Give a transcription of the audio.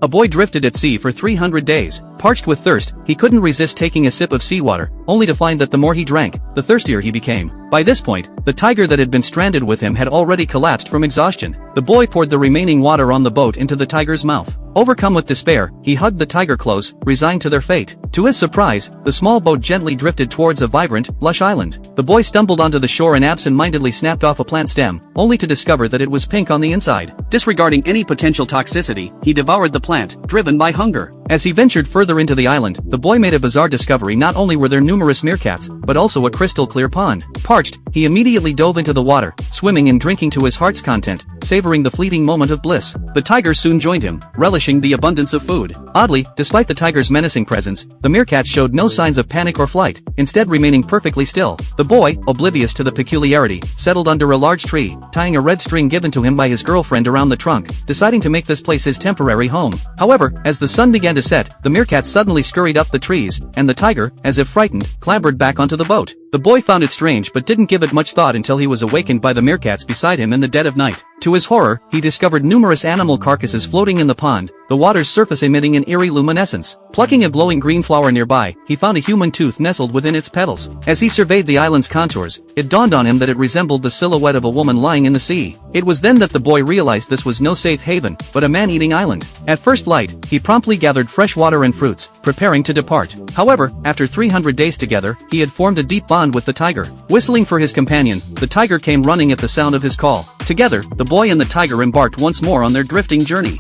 A boy drifted at sea for 300 days. Parched with thirst, he couldn't resist taking a sip of seawater, only to find that the more he drank, the thirstier he became. By this point, the tiger that had been stranded with him had already collapsed from exhaustion. The boy poured the remaining water on the boat into the tiger's mouth. Overcome with despair, he hugged the tiger close, resigned to their fate. To his surprise, the small boat gently drifted towards a vibrant, lush island. The boy stumbled onto the shore and absent-mindedly snapped off a plant stem, only to discover that it was pink on the inside. Disregarding any potential toxicity, he devoured the plant, driven by hunger. As he ventured further into the island, the boy made a bizarre discovery. Not only were there numerous meerkats, but also a crystal-clear pond. Parched, he immediately dove into the water, swimming and drinking to his heart's content, savoring the fleeting moment of bliss. The tiger soon joined him, relishing the abundance of food. Oddly, despite the tiger's menacing presence, the meerkats showed no signs of panic or flight, instead remaining perfectly still. The boy, oblivious to the peculiarity, settled under a large tree, tying a red string given to him by his girlfriend around the trunk, deciding to make this place his temporary home. However, as the sun began to set, the meerkats suddenly scurried up the trees, and the tiger, as if frightened, clambered back onto the boat. The boy found it strange but didn't give it much thought until he was awakened by the meerkats beside him in the dead of night. To his horror, he discovered numerous animal carcasses floating in the pond, the water's surface emitting an eerie luminescence. Plucking a glowing green flower nearby, he found a human tooth nestled within its petals. As he surveyed the island's contours, it dawned on him that it resembled the silhouette of a woman lying in the sea. It was then that the boy realized this was no safe haven, but a man-eating island. At first light, he promptly gathered fresh water and fruits, preparing to depart. However, after 300 days together, he had formed a deep bond with the tiger. Whistling for his companion, the tiger came running at the sound of his call. Together, the boy and the tiger embarked once more on their drifting journey.